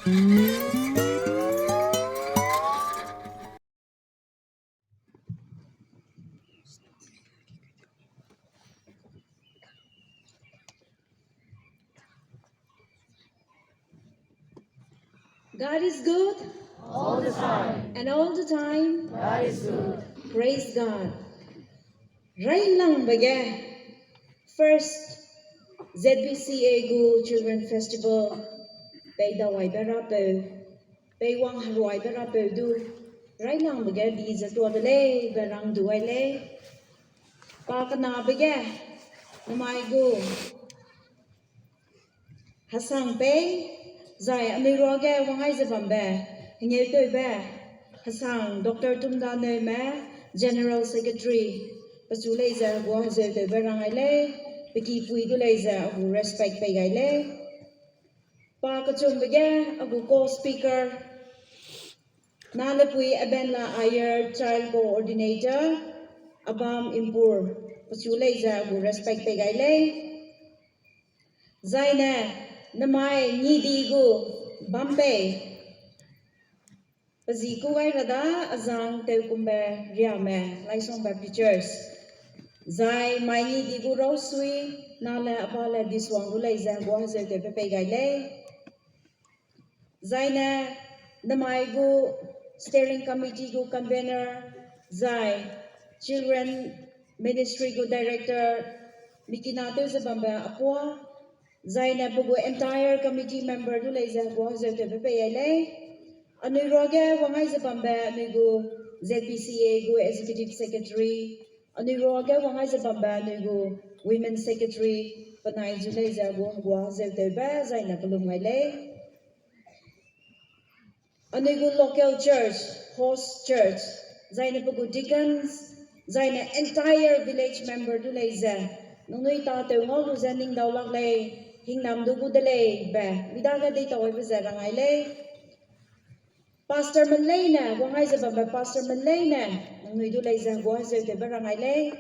God is good. All the time. And all the time. God is good. Praise God. Right lang baga. First, ZBCA Gu Children Festival. Pay dawai berapo. Pay wang haruai berapo du. Right lang baga di za tua dele berang duai le. Pa kana baga. Namai gu. Hasang pay. Zai amiroge wangai zabambe. Hingai toy ba. Hasang Dr. Tumda Neme, General Secretary. Pasu laser go hazel toy barang ile. Piki pui du laser agu respect pay gaile. Pa kachum bege agu co-speaker. Nalepui Abenla Ayer Child Coordinator. Abam Impur. Pasu laser agu respect pay gaile. Zaine. Namai Nidigu Bampe Paziku Rada Azang Telkumbe Riame Laisong Baptist Church Zai Mai Nidigu Rosui Nala Apala Diswang Ulaiza Wazel Tepe Gaile Zaina Namaigu Steering Committee Gu Convener Zai Children Ministry Gu Director Mikinato Zabamba Apua Zaina Bugu entire committee member du Laiza Wazel Tepe Gaile Aniroge Wangai Zabamba Nugu ZPCA Gu Executive Secretary Aniroge Wangai Zabamba Nugu Women's Secretary Panai Julai Zagu Gua Zelteba Zaina Kalungaile Anigu Local Church Host Church Zaina Bugu Deacons Zaina entire village member du Laiza Nunui Tate Ngolu Zaning Daulak Lay Hingnam Dugu Dele Ba Vidaga Dita Webazarangaile Pastor Malena, wangai zabamba Pastor Malena, nangui du laiza gua zelte barangaile,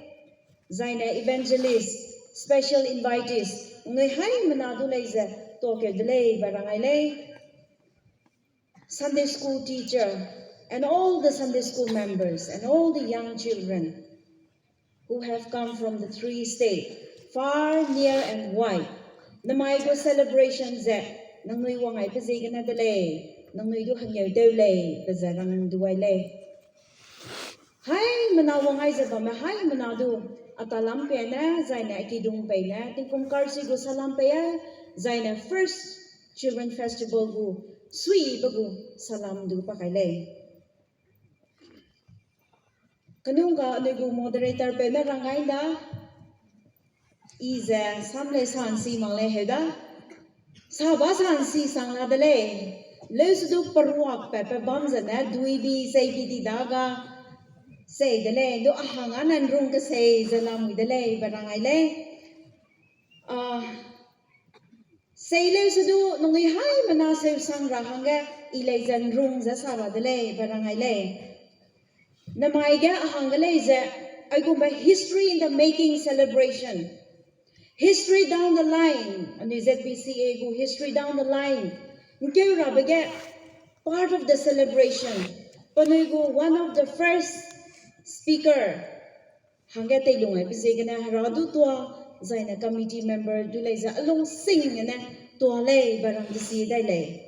zaina evangelist, special invitees, nangui hai manadu laiza toke dele barangaile, Sunday school teacher, and all the Sunday school members and all the young children who have come from the 3 states, far, near, and wide. Namai go celebrations that nangui wangai pazigana dele. Nang nuidu hangyaw daw lay, bazarang duway lay. Hai manawang ay zabama, hai manado. Atalam pe na, zaina ikidung pe na. Tingkong karsi go salam pe ya, zaina first children festival go. Sui bago salam du pa kay lay. Kanung ka go moderator pe na rangay na. Iza samle sansi mangle heda. Saba sansi sang na dale. Let's do perwak Pebam na duibi say piti daga say dele do ahanganan rung ka say zalam dele barangay le say let's do nung hai manase sang rahanga ilay zan rung za sara dele barangay le namaiga ahangale za ay gumba history in the making celebration history down the line and ZBCA go history down the line. Part of the celebration, Panugo, one of the first speaker, Hangate Lunga, Bizigana Haradu Tua, Zaina committee member, Duleza, along singing and Tuale, Baram the Sea Dele.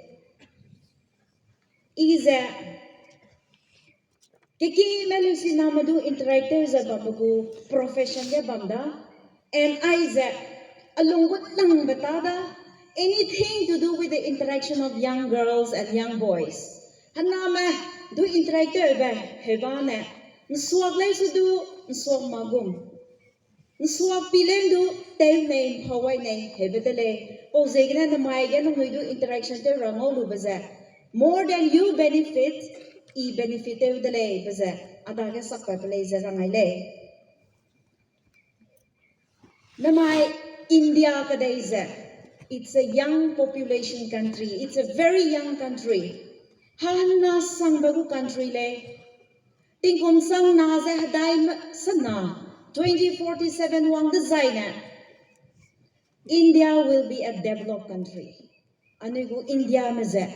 Iza Kiki Melusi Namadu interactors at Babugu, profession ya Banda, and Isaac, along with Lang Batada. Anything to do with the interaction of young girls and young boys. Hanama do interactor ba hebana. Nsuag lay su do nsuag magum. Nsuag pilen do tayo name Hawaii name hebedele. O zegna na maiga nung do interaction te rangolu baza. More than you benefit, I benefit te dele baza. Adaga sakpa pala za rangayle. Namay India kadaiza. It's a young population country. It's a very young country. Hana sang bagu country le. Tingkom sang na za haday sana. 2047 wang designer. India will be a developed country. Ano go India maza.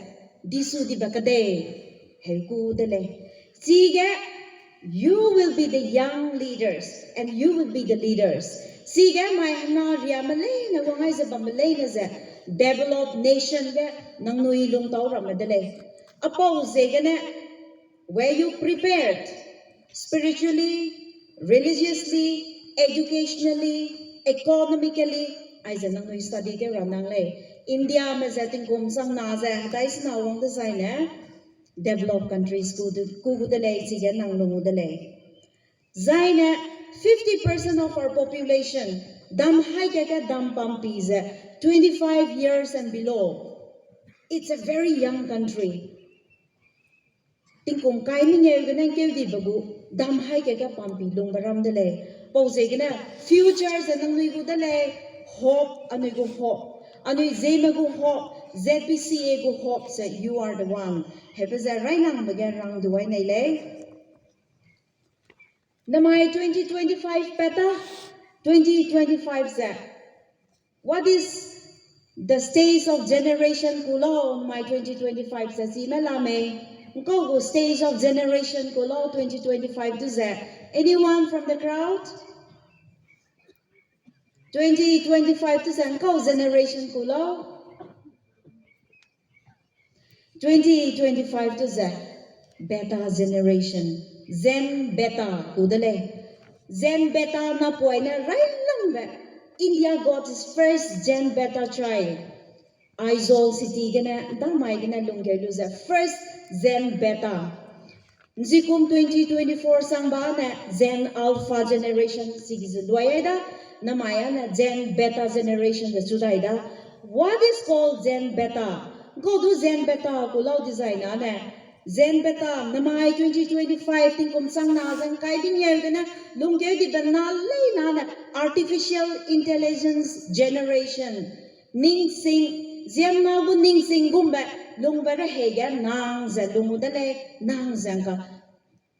disu di bakade helku dele. Sige, you will be the young leaders and you will be the leaders. Sige, my hana ria malay na wangai sa bamalay na za developed nation ga nang nui lung tau ramadele. Apo zegane, were you prepared spiritually, religiously, educationally, economically? Ai za nang nui study ke ranang le. India ma za ting kum sang na za dai sna wang da sai ne. Developed countries ku de le sige nang lungu de le. Zaina 50% of our population dam hai ka dam pampi za 25 years and below. It's a very young country. Tingkong kai ni ngel gana keu di bagu dam hai ka pampi lung baram de le. Pause gana futures anang nui gu de le hope anui gu hope anui Zeme gu hope ZPCA gu hope say you are the one. Have a right now bagan rang duai nei le. Namai 2025 peta 2025 za. What is the stage of generation kulo my 2025 za si malame. Go go stage of generation kulo 2025 to za. Anyone from the crowd? 2025 to za go generation kulo. 2025 to za. Beta generation. Zen beta kudale. Zen beta na poina right lang ba. India got its first Gen beta child. Aizol city gana damay gana lungger luza first Zen beta. Nzikum 2024 sang ba na Zen alpha generation sige duayada namaya na Zen beta generation the sudaida. What is called Zen beta? Go do Zen beta kulaw design na. Zen beta namay 2025 tingkum sang na sang kai ding yer gana lungger di banal lay na artificial intelligence generation ning sing ziam na gu ning sing gumba lungbara hega nang za lumudale nang zanga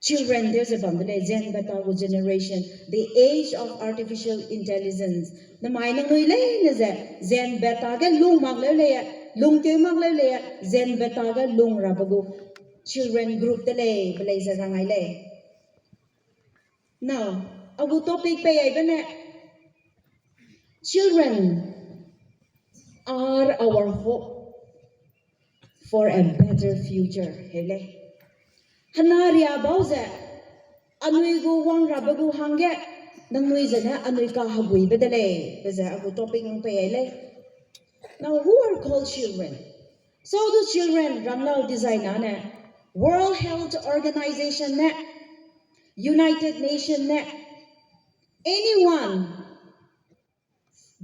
children there's a bundle Zen beta gu generation the age of artificial intelligence namay nang noi lay na za Zen beta ga lung mag le lung ke mag le Zen beta ga lung rabagu children group tele blazer rangai le. Now, agu topic pe ay bana. Children are our hope for a better future. Hele. Hanaria bauza anui gu wang rabagu hangge nang nui zana anui ka habui bedale. Beza agu topic ang pe ay le. Now, who are called children? So do children rangnao design na. World Health Organization net, United Nations net, anyone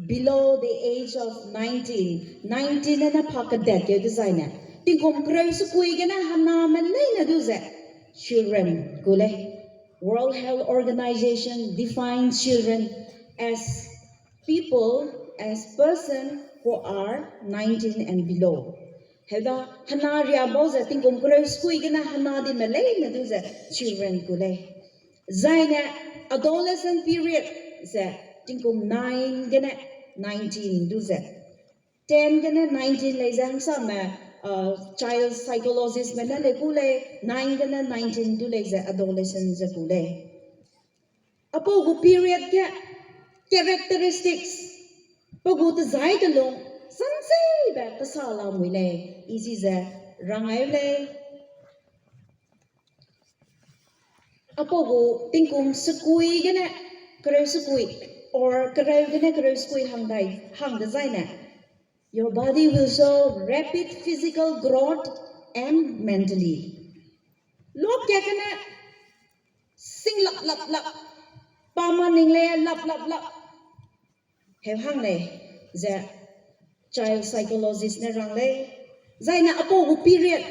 below the age of 19 and a pocket dead your designer. Tingkom kreus kuigana hana malay na duze. Children gule. World Health Organization defines children as people, as person who are 19 and below. Heda hana ria boza tingkom kreus kuigana hana di malay na duze. Children gule. Zaina adolescent period ze tingkom 9 gana 19 duze. 10 gana 19 le zang sama child psychologist mena le kule 9 gana 19 du le ze adolescent ze kule. Apo gu period ke characteristics pagu ta zai ta long sansei ba ta sala muile easy ze rangai le apogo tingkum sukui gana kare sukui or kare gana kare sukui hang designer. Your body will show rapid physical growth and mentally. Lop kya kana sing lap lap lap pama ning le lap lap lap have hang le the child psychologist na rang le zaina apogo period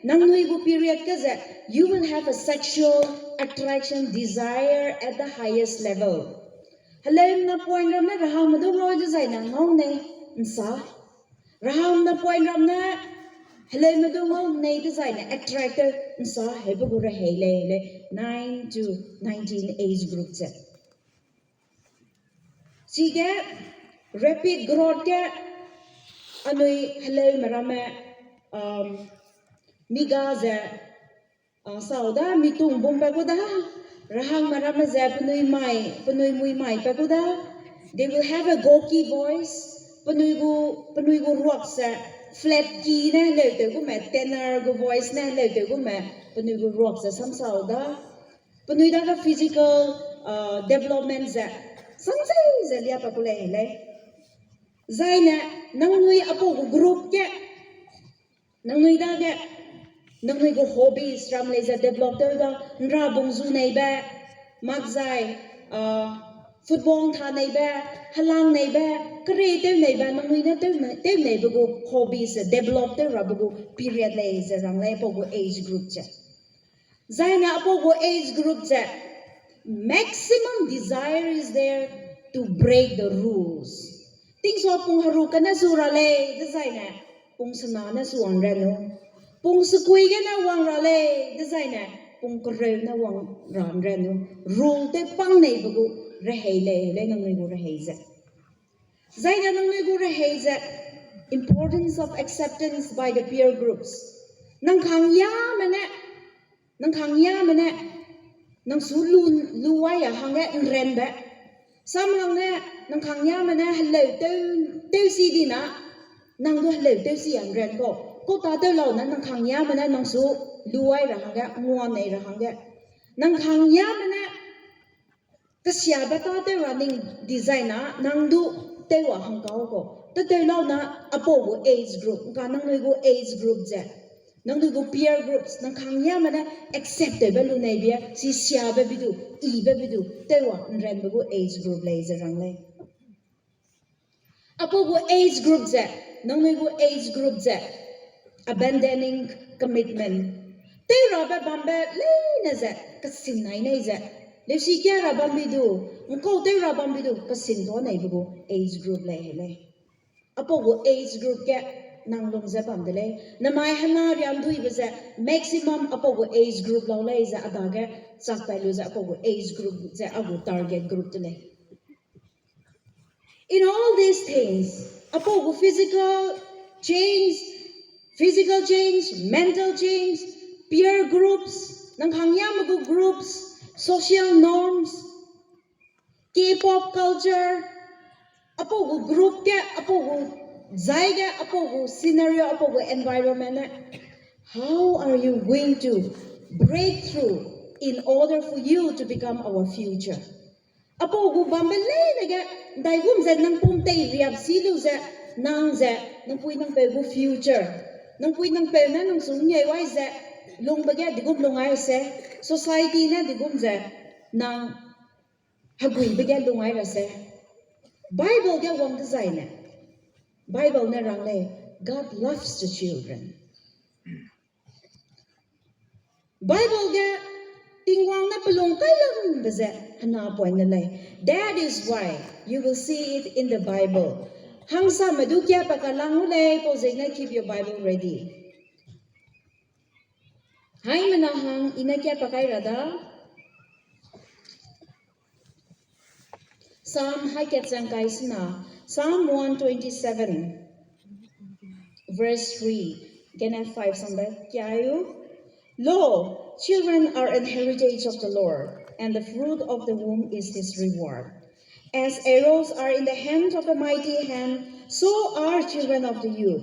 nang nui gu period kaza you will have a sexual attraction desire at the highest level. Halim na point ram na raham madu roy jai na ngong ne nsa raham na point ram na halim madu ngong ne jai na attractor nsa hebe gu ra hele 9 to 19 age group se. Sige rapid growth ke anui halim marame migaze sauda mitung bum pagoda rahang maramaze panui mui mai pagoda. They will have a gawky voice. Panui gu rock sa flat key na lete gu me tenor gu voice na lete gu me panui gu rock sa sam sauda. Panui da physical development za sansai za liya pakule hele. Zaina nangnui apo gu group ke nangnui da ke nangnui gu hobbies ram le za develop to ga nra bongzu nei ba magzai football tha nei ba halang nei ba creative nei ba nangnui na te nei bu hobbies develop to ra bu period le za ram le apo gu age group cha. Zaina apo gu age group cha maximum desire is there to break the rules. Things so pung haru kana sura le designer pung sana na suang rano pung sukui na wang rale designer pung kore na wang ran rano rule te pang nei bagu rehei le nang nei gu rehei za zaina nang nei gu rehei za importance of acceptance by the peer groups nang khang ya mane nang su luai ya hang ya ren ba sam hang ne nang khang ya mane hello te si di na nang do hello te si an ren ko ta te lo na nang khang ya mane nang su luai ra hang ya nguan nei ra hang ya nang khang ya mane ka sia ba ta te running design na nang du te wa hang ka ko te lo na apo go age group ka nang noi go age group je nang du go peer groups nang khang ya mane acceptable lu nei bia si sia ba bidu I ba bidu te wa ren ba go age group le je rang le apo go age group je nang noi go age group je abandoning commitment te ra ba bambe le na je ka sin nai nei je le si kya ra bam bidu ko te ra bam bidu ka sin do nei bu go age group le hele apo go age group ke nang long za bam dele na mai hana riam dui ba za maximum apo go age group lo le za adaga sak pa lu za apo go age group za ago target group tele. In all these things apo go physical change, mental change, peer groups nang hangya go groups, social norms, K-pop culture apo go group ke apo go zaiga apo go scenario apo go environment how are you going to break through in order for you to become our future apo go bambele naga dai gum za nang pum tai riap silu za nang pui nang pe go future nang pui nang pe na nang sung nyai wai za lung ba ga digum lungai se society na digum za nang hagui ba ga lungai ra se Bible ga wang design Bible na rang le God loves the children. Bible ga tingwang na pelong kailang baza hana point na le. That is why you will see it in the Bible. Hang sa madukya pakalang le pose na keep your Bible ready. Hai manahang inakya pakai rada. Psalm Haiketzang Kaisna, Psalm 127, verse 3. Can I have 5 somewhere? Kyayu? Lo, children are an heritage of the Lord, and the fruit of the womb is his reward. As arrows are in the hand of a mighty hand, so are children of the youth.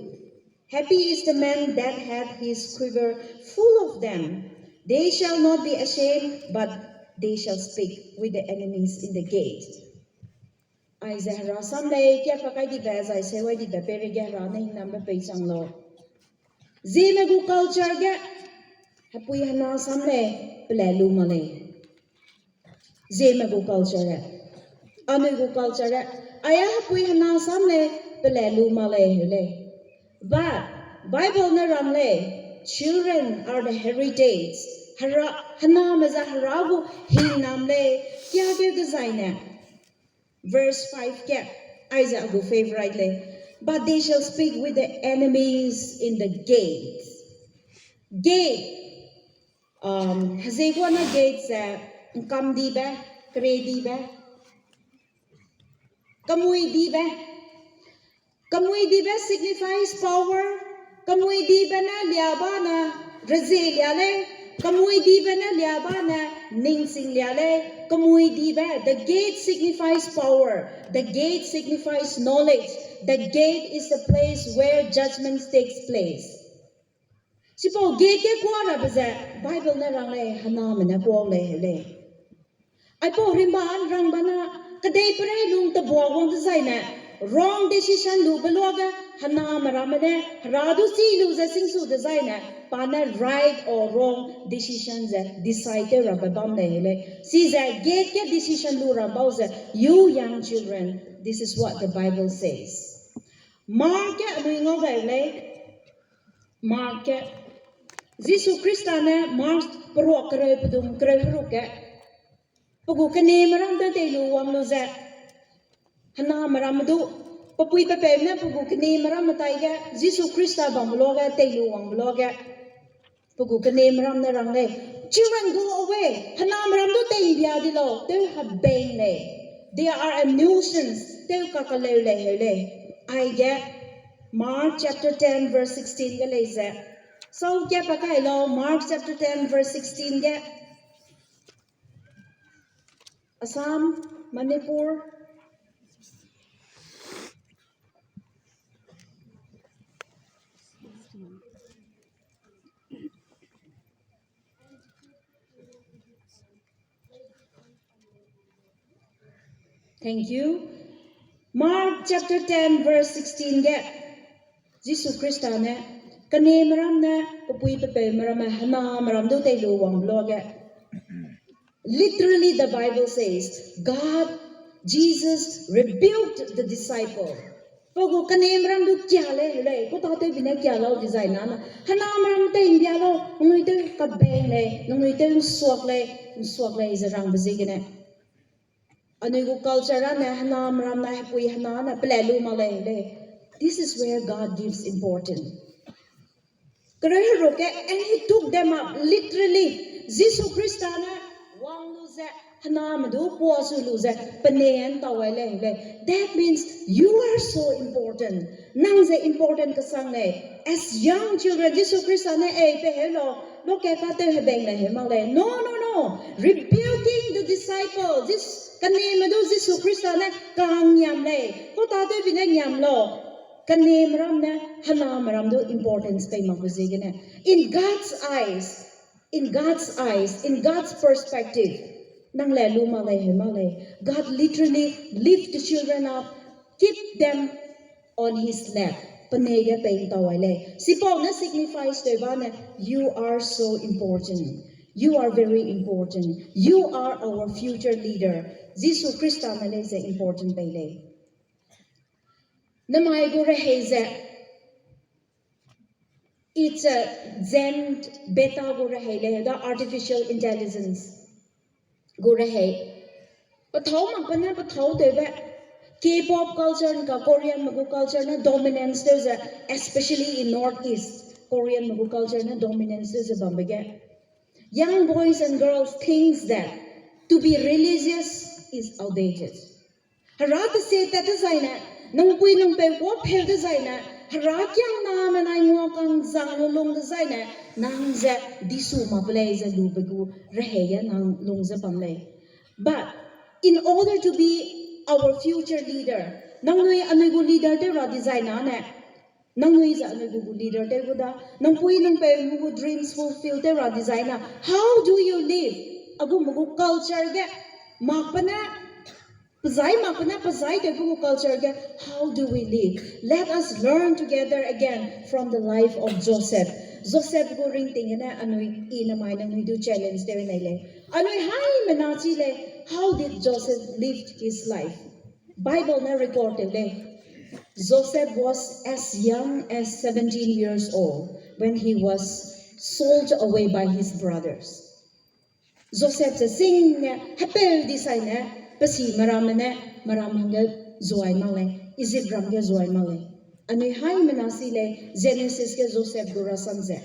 Happy is the man that hath his quiver full of them. They shall not be ashamed, but they shall speak with the enemies in the gate. Ai zahra samle kya pakai di ba zai se wai di ba pere ga ra nei number pe chang lo Zeme gu culture ga hapui hana samle ple lu male Zeme gu culture ga anu gu culture ga aya hapui hana samle ple lu male hele but Bible na ram le children are the heritage hara hana maza haragu hin nam le kya ke design Verse 5 kya Isaac go favorite le but they shall speak with the enemies in the gates hazego na gate sa kam di ba kre di ba kamui di ba signifies power kamui di ba na liaba na Razi liale, kamui diba na liaba na ningsing liale, kamui diba. The gate signifies power. The gate signifies knowledge. The gate is the place where judgment takes place. Sipo gate ke kuara baza Bible na rang le hana mana kuang le. Ai po rimban rang bana kadai pare lung ta buang wang ta sai na wrong decision lu beloga hana maramane radu si lu za sing su da sai na pana right or wrong decisions decide ra babam le si za get ke decision lu ra bauza you young children, this is what the Bible says. Mark anu ngo ga le Mark Jesus Christane Mark pro kre pudum kre ruke Pugu kane maram da te lu wang lu za hana maram du papui pepe na pugu kane maram matai ga Jesus Christa bang loga te lu wang loga pugu kane maram na rang le children go away hana maram du te bia di lo they have bang le they are a nuisance they ka ka le le I get Mark chapter 10 verse 16 ga le za so get pa kai lo Mark chapter 10 verse 16 ga Assam, Manipur. Thank you. Mark chapter 10 verse 16 get. Jesus Christ ne kane maram na papui pepe maram hana maram do te lu wang blog get. Literally, the Bible says, Jesus rebuked the disciple. Pogo kanemram du kyale le ko ta te bina kyalo design na hanamram te imbialo ngui te ka beng le ngui te suak le is rang bazigene anu go culture na hanamram na pui hanana plelu male. This is where God gives importance. And he took them up literally. Jesus Christana wang luze hanamadu poasu luze panean tawale. That means you are so important. Nangze important kasang ne. As young children, Jesus Christana pe hello. No kekate hebeng ne hemale. No. Rebuking the disciples. This kanemadu Jesus Christana kang nyam ne. Ko tate bine nyam lo. Kanemaram na hanamaram do importance kay magbusigene. In God's eyes, in God's perspective, nang lelu malay, God literally lift the children up, keep them on His lap. Panega paying tawale. Sipo na signifies to Ivana, you are so important. You are very important. You are our future leader. Zisu Christa malay important pele. Namay gore heze. It's a Zeme beta gore hele, the artificial intelligence gore he. Pathaw magpana pathaw deba. K-pop culture and Korean magu culture na dominance there's especially in Northeast Korean magu culture na dominance there's a bambage. Young boys and girls think that to be religious is outdated. Harata say that designer. Nang pui nang pe what pel designer harakyang na manay mo kang zang long designer nang za disu mablay za lubegu reheya nang long za pamlay. But in order to be our future leader, nang nui anugo leader te ra designer na nang nui za anugo leader te guda nang pui nang pe mugo dreams fulfill te ra designer. How do you live? Agu mugo culture ge makpana. Culture, how do we live? Let us learn together again from the life of Joseph. Joseph go ring ting na anoy inamay nang we do challenge there na ile. Anoy hi manati le. How did Joseph live his life? Bible na recorded le. Joseph was as young as 17 years old when he was sold away by his brothers. Joseph sa sing hapel designer. Pasi maramane maramangga zoay male Egypt ramga zoay male ani hay manasile Genesis ke Joseph gurasanze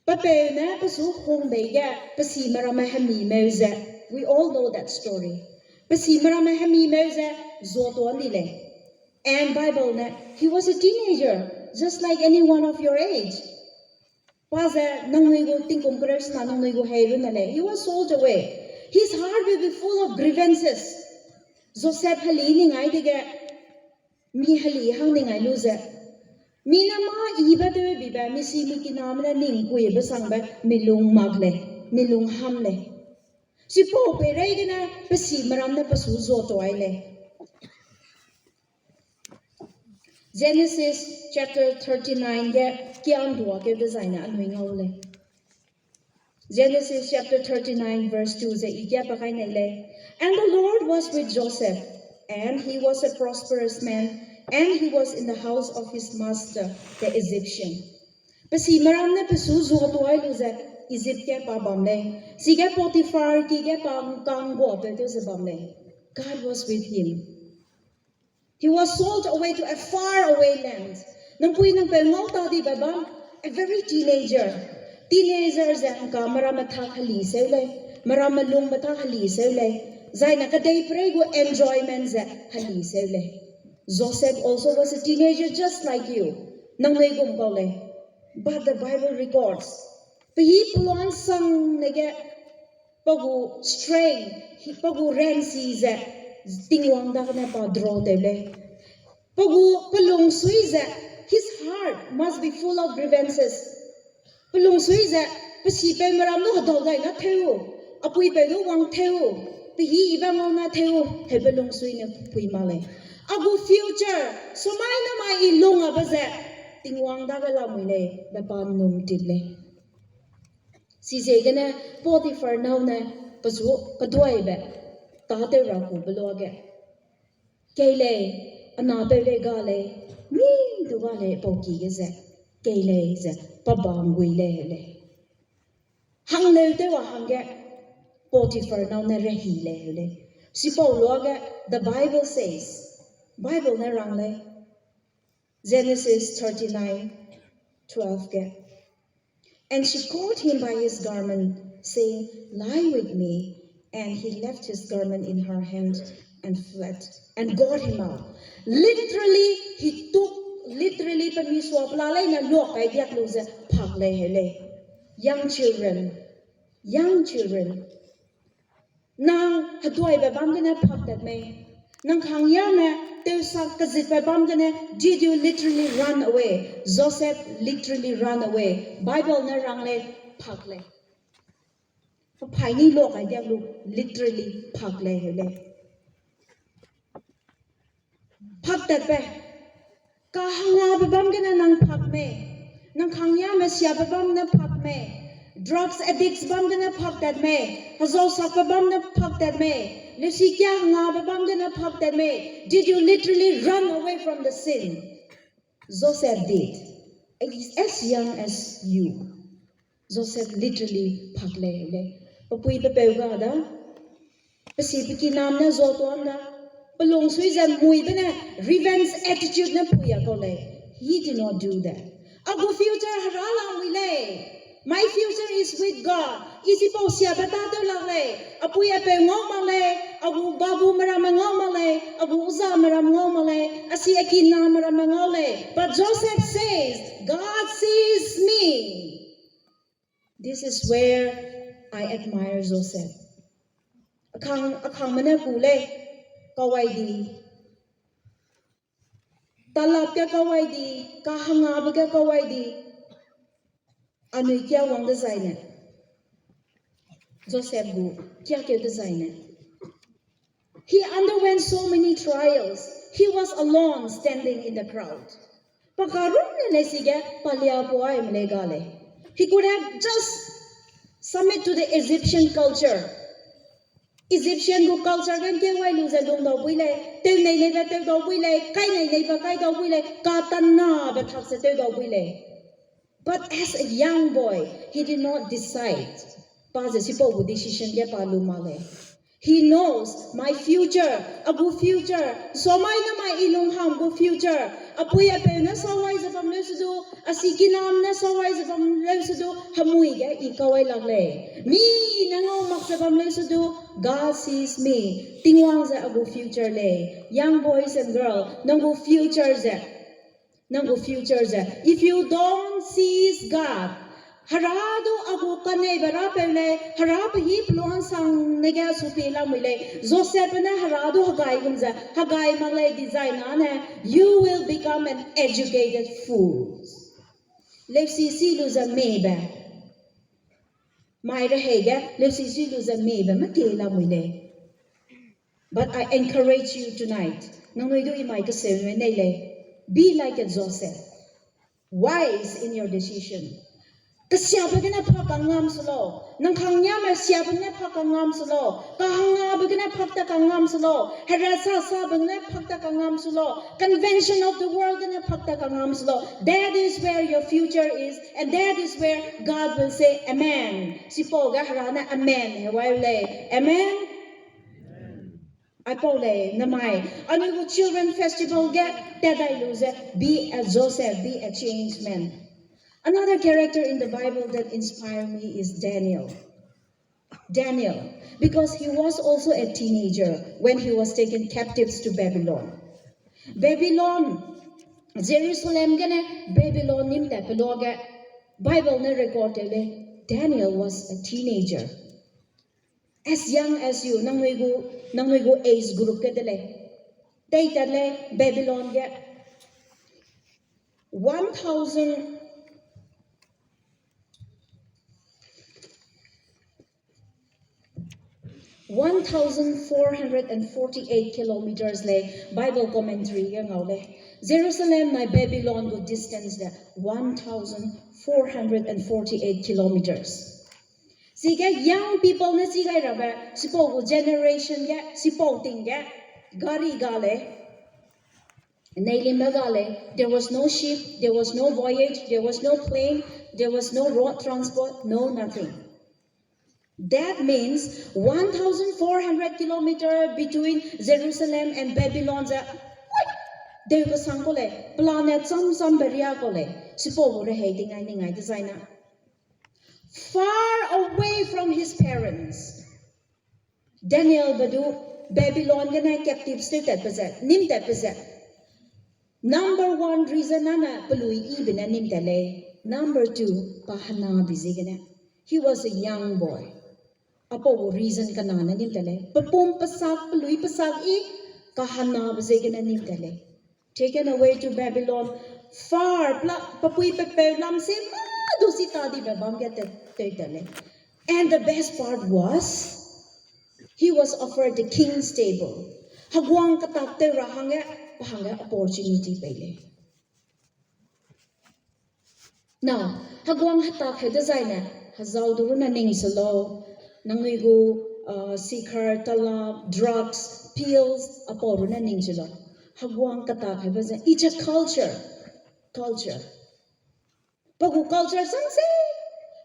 pape na pasu hong bega pasi marama hami meuze we all know that story pasi marama hami meuze zoto andile and Bible na he was a teenager just like any one of your age Paza nang noi go tingkum kres na nang noi go heaven ale. He was sold away. His heart will be full of grievances. Joseph hali ni ngai dige mi hali hang ni ngai luze. Mi na ma iba de biba mi si mi kinam na ning kui ba sang ba milung magle milung hamle. Si po pe rai gina pasi maram na pasu zo to ai le. Genesis chapter 39 get kiam dua ke design anui ngole. Genesis chapter 39 verse 2 say igya pakai nele. And the Lord was with Joseph, and he was a prosperous man, and he was in the house of his master, the Egyptian. Pasi maram na pasu zo to ai luze Egypt ke Pebam le. Sige Potiphar ki ke pang kang go pe to se bam le. God was with him. He was sold away to a faraway land. Nang pui nang pengol ta di Pebam, a very teenager. Teenagers ang ka maramatak hali seule, maramalung matak hali seule. Zai na kadai prego enjoyment ze hali seule. Joseph also was a teenager just like you. Nang may gumkole. But the Bible records, he pulong sang nage pagu strain, pagu rensi ze tingwang da na pa draw tele. Pagu palung sui ze his heart must be full of grievances. Palung sui ze pasi pe maram no dol dai na theu, apui pe no wang theu. He iba mo na theu he palung sui na pui male. Agu future so mai na mai ilung abaze tingwang da la muile da pan num tile. Si je gana Potiphar now na pasu kadwai be ta te ra ku bloge. Kele ana pe le gale mi du gale poki ge ze kele ze Pebam gui le. Hang le te wa hang ge Potiphar now na rehi le. Si Pauloge the Bible says Bible na rang le. Genesis 39:12 ge. And she caught him by his garment, saying, "Lie with me." And he left his garment in her hand and fled and got him out. Literally, permiswa plalay na look ay diak luze paglay hele. Young children. Nang hadway Pebam gana pag that may. Nang kangya me. Did you literally run away? Joseph literally ran away. Bible na rangle pakle. Paini lok ay diak lu literally pakle hele. Pak that be. Kahanga Pebam gana nang pakme. Nang kangya me siya Pebam na pakme. Drugs addicts bam gana pak that me. Hazo sak Pebam na pak that me. Did you literally run away from the sin? Joseph did. As young as you. Joseph literally pagle. Papui pepeuga da. Pasipiki nam na zoto na. Palong suizan mui bena revenge attitude na puya kole. He did not do that. Agu future harala wile. My future is with God. Isi po siya batato lang le. Apuy ape ngomale. Agu babu maram ngomale. Agu uza maram ngomale. Asi akina maram ngole. But Joseph says, God sees me. This is where I admire Joseph. Akang mana kule kawai di. Talap ka kawai di. Kahangab ka kawai di. Ano kya wang designer? Joseph gu kya designer? He underwent so many trials. He was alone standing in the crowd. He could have just submit to the Egyptian culture. Egyptian culture kan kya wai lu zalung do buile tel nei nei ba tel do buile kai nei nei ba kai do buile ka tan na ba thak se tel do buile. But as a young boy, he did not decide. He knows my future, abu future. So my na my ilong ham go future. Apuy ape na saway sa pamle sudo. Asikinam na saway sa pamle sudo. Hamuy ga ikaway lagle. Mi nangomak sa pamle sudo. God sees me. Tingwang sa abu future le. Young boys and girls, nango future za. If you don't seize God, Harado agu kane bara pele harap hi pluan sang nega supila mile Joseph na harado hagai gumza hagai malay design ane you will become an educated fool. Lefsi si luza meba Myra hega lefsi si luza meba matela mile. But I encourage you tonight. Nangoy do imay kasi be like a Joseph, wise in your decision. Kasyabe ka na pakangam salo. Nang kanya masyabe na pakangam salo. Kahangabe ka na pakangam salo. Harasa sabe na pakangam salo. Convention of the world na pakangam salo. That is where your future is, and that is where God will say amen. Sipo ga harana amen. Hewale amen. I pole namai. Anu children festival get that I lose. Be a Joseph. Be a changed man. Another character in the Bible that inspired me is Daniel. Daniel, because he was also a teenager when he was taken captives to Babylon. Babylon, Jerusalem gana Babylon nim tapaloga. Bible na recorded Daniel was a teenager. As young as you, nang go age group ka dele. Data le Babylon get 1,448 kilometers le Bible commentary yang le Jerusalem na Babylon go distance the 1,448 kilometers. Siga young people na siga raba sipo generation ya sipo ting ya gari gale there was no ship, there was no voyage, there was no plane, there was no road transport, no nothing. That means 1,400 kilometers between Jerusalem and Babylon. There was some planet some beria kole. Sipo re hating I ningai designer. Far away from his parents. Daniel Badu Babylon gana captive state at Pazet, Nim that Pazet. Number one reason nana Palui even and Nim Tele. Number two, Pahana Bizigana. He was a young boy. Apo reason kanana nim tele. Papum pasak Palui pasak Kahana Bizigana nim tele. Taken away to Babylon, far Papui Pepe Lamse Dosita di Pebam get tele. And the best part was he was offered the king's table. Hagwang katakte rahanga pahanga opportunity pele. Now, hagwang hatak he designer hazaw duro na ning salo nangigo sikar talab drugs pills aporo na ning salo. Hagwang katak he baza it's a culture. Pagu culture sanse.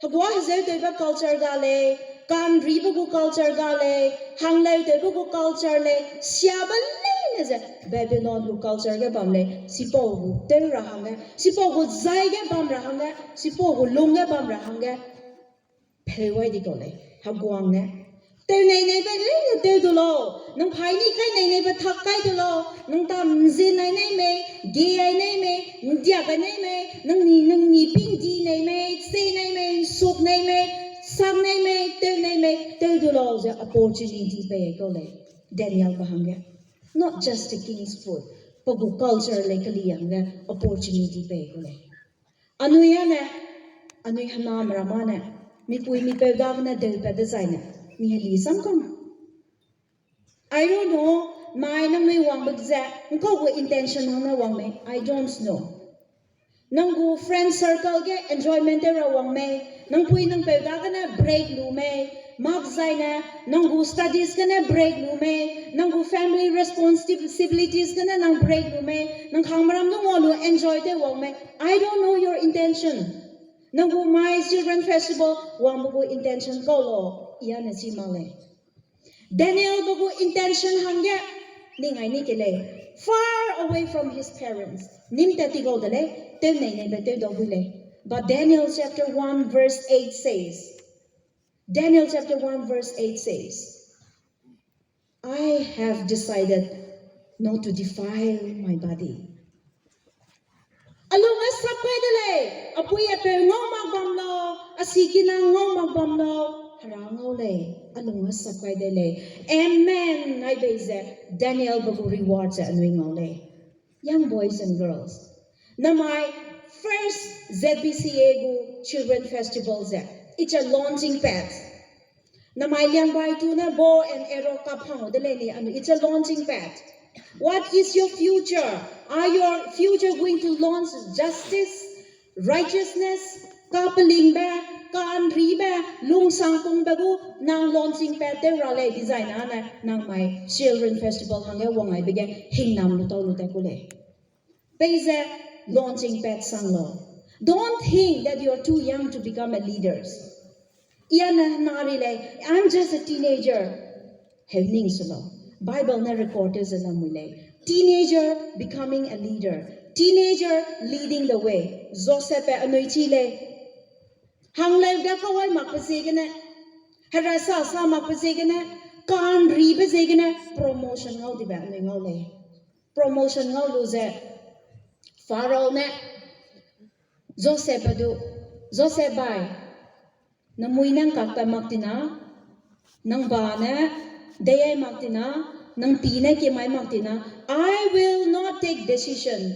Hagwa hazaw deba culture gale. Kan ribagu culture gale, hanglay debagu culture le, siabale neze Babylon gu culture ge bamle, sipogu ter rahanga, sipogu zaige bam rahanga, sipogu lunge bam rahanga, peway di gole, hagwang ne. Ter nei ba le ter dulo, nang phai ni kai nei ba thak kai dulo, nang tam zin nei me, gi nei me, dia ba nei me, nang ni ping di nei me, se nei me, sup nei me. Some name they opportunity pay Daniel Bahanga. Not just the king's food, Pogu culture like a opportunity pay Anuyana Anuyanam Ramana, Mipui Mipe Governor del Designer, nearly some come. I don't know, mine and me one but that, intention on a one I don't know. Nangu friend circle get enjoyment era wang me nang pui nang peda kana break lu me mag zaina nangu studies kana break lu me nangu family responsibilities kana nang break lu me nang khamaram no lu enjoy de wang me I don't know your intention nangu my children festival wang bu intention ko lo iana si male Daniel bu intention hangya ningai ni kele far away from his parents nim tati go dale but Daniel chapter 1 verse 8 says, I have decided not to defile my body. Along as sapedale, apuya pe ngoma bamlo, Asiki na ngau magbam no harangau le alunga sakwai de le. Amen. I beze Daniel bagu rewards anui ngau le. Young boys and girls. Namai first ZBCA gu Children Festivals. It's a launching pad. Namai liang bai tu na bow and arrow kapang de le ni anu. It's a launching pad. What is your future? Are your future going to launch justice, righteousness, kapaling ba, kan ri ba, lung sang pung bagu, nang launching pad de rale design ana nang my children festival hangge wangai begin hing nam lu tau lu te kule. Peize launching pad sang lo. Don't think that you're too young to become a leader. Iana narile, I'm just a teenager. Helning solo. Bible na records alamule. Teenager becoming a leader. Teenager leading the way. Joseph anoitile. Hanglay da kawai makpasegana. Harasa sa makpasegana. Kan ribasegana. Promotion ngau di ba ngole. Promotion ngau luze. Pharaoh na. Joseph adu. Joseph bai. Namuy nang kakta maktina. Nang bana. Dayay magtina, nang tina kimay magtina, I will not take decision.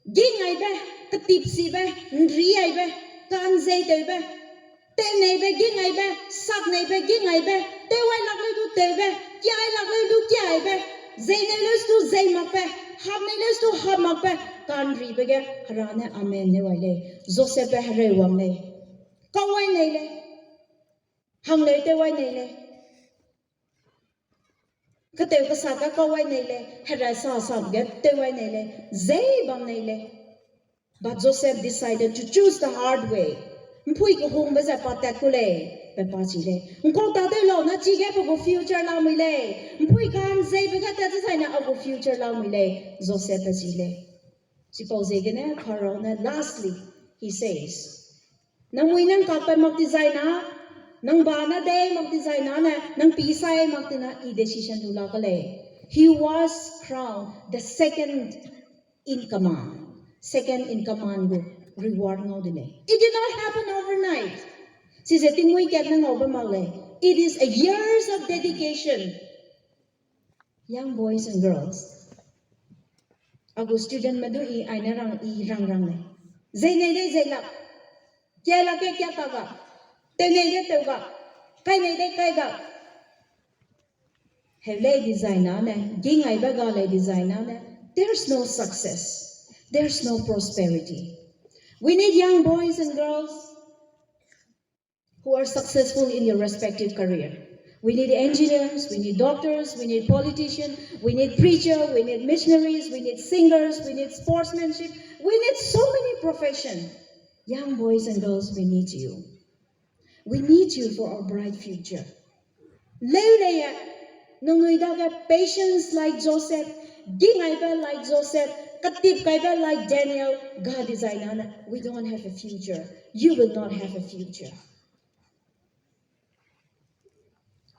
Ging ay ba, katipsi ba, nri ay ba, kanzay day ba, tenay ba, ging ay ba, sak nay ba, ging ay ba, teway laklay do tay ba, kyay laklay do kyay ba, zay naylus do zay mak ba, hab naylus do hab mak ba, kanri ba ga, harana amen ne wale, Joseph ba haray wang nay, kaway nayle, hanglay teway nayle, Katew kasaka kawai nele, harasa sabget tewai nele, zay bang nele. But Joseph decided to choose the hard way. Mpui ko hong baza patakule, pepachile. Mko tate lo na chige po future la mile. Mpui kan zay baga tate say na ako future la mile. Joseph pachile. Suppose again, Corona. Lastly, he says, nang winang kapay mag-design na. Nang bana day mag-design na nang pisay magtina i-decision nula kale. He was crowned the second in command. Second in command go reward no delay. It did not happen overnight. Si setting mo ikat ng obamale. It is a years of dedication. Young boys and girls. Ako student madu ay narang rang na. Zay lak. Kya lak kya taga. Tenay tewga, kay nay kay ga. Hele designer na, ging ay baga le designer na. There's no success. There's no prosperity. We need young boys and girls who are successful in your respective career. We need engineers, we need doctors, we need politicians, we need preachers, we need missionaries, we need singers, we need sportsmanship. We need so many professions. Young boys and girls, we need you. We need you for our bright future. Leia, nunguidaga patience like Joseph, gingaiba like Joseph, katip kaiba like Daniel. God is ainana. We don't have a future. You will not have a future.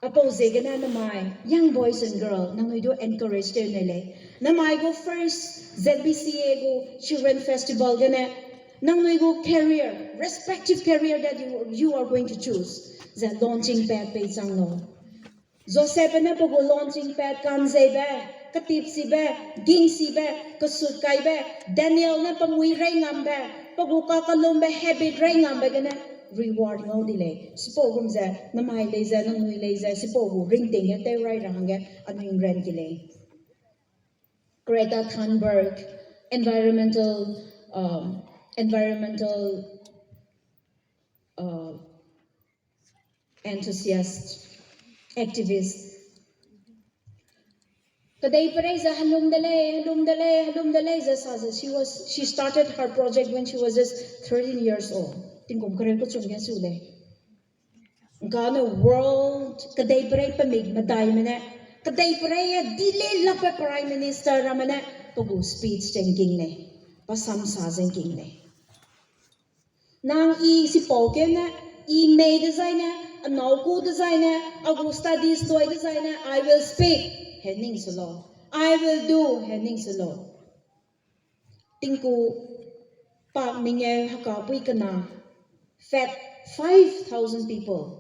Appose gana namai, young boys and girls, nanguido encourage them nele. Namai go first, ZBCA go Children Festival gana. Nang go career, respective career that you are going to choose. The launching pad pay sang no. Joseph na po go launching pad kanzay ba, katip si ba, ging si ba, kasut kay ba, Daniel na pamuy ray ngam ba, pagu kakalom ba habit ray ngam ba gana. Reward ngo delay. Sipo gum za namay leza nang nuy leza sipo go ring ding ya tay ray rangga ano yung ren delay. Greta Thunberg, environmental enthusiast, activist. Today, Pereza halumdale. She started her project when she was just 13 years old. Tingkom kare ko chungya sule. Gana world kaday pare pamig maday mana. Kaday pare dile lakpa prime minister ramana pagu speech thinking ne. Pasam sa thinking ne. Nang si poke na may designer, a no designer, a studies toy designer, I will speak, heading solo. I will do, heading solo. Tinku, pag minye hakapui kana, fed 5,000 people.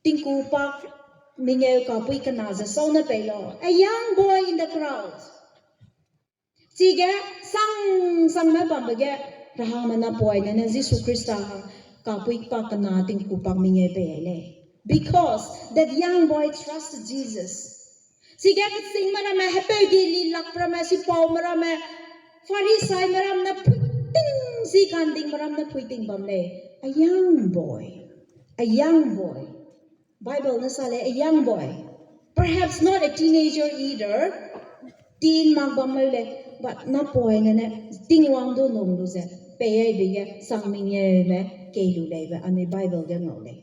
Tinku pak mingeu kapui kanaza sauna pelo. A young boy in the crowd. Sige, sang na bambage rahamana boy na Jesus Christa kapui pak kana tinku pak mingeu pele. Because that young boy trusted Jesus. Sige, sing marama happy gili lakprama si pau marama farisai maram na puting si kanding maram na puting bamle. A young boy. Bible na sale, a young boy. Perhaps not a teenager either. Teen magbamle, but na boy na ne ting wang do nong do se. Peye biye sang mingye me keilu lebe ane Bible ga ngole.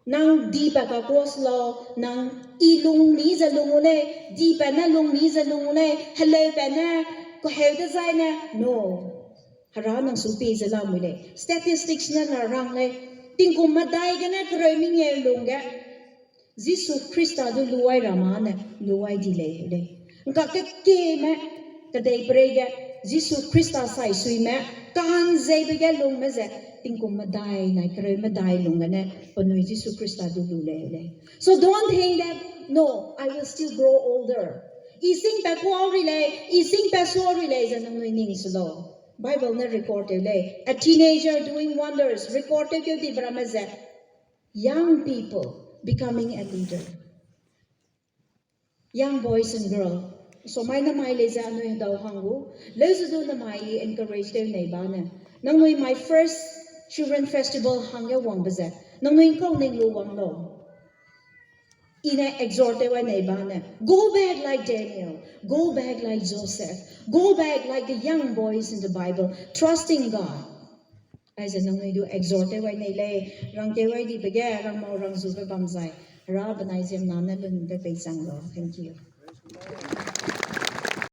Nang di pa ka cross law nang ilung ni za lungule di pa na lung ni za lungule hello pa na ko helda zai na no hara nang supi za la mule statistics na rang le tingkum madai ga na kroi mi nge lunga Jesus Christa du luai ramana luai di le ka ke me ka dei prega Jesus Christa sai sui me kan zai be ga lung me ze tingkum madai na kroi madai lunga ne panui Jesus Christa du le. So don't think that no, I will still grow older. Ising pa ko relay, ising pa so relay sa nang ning slow. Bible na recorded le. A teenager doing wonders recorded yung di bramaze. Young people becoming a leader. Young boys and girls. So may na may leza ano yung daw hangu. Leza do na may encourage their neighbor na. Nang my first Children Festival hangga wang baze. Nang kau ning luwang lo. Ina exhorte wa neighbor go back like Daniel, go back like Joseph, go back like the young boys in the Bible, trusting God. As a nang do exhorte wa neile rang ke wa di bege rang mau rang zu be bamzai ra banai jem nan na lun be pe sang lo. Thank you.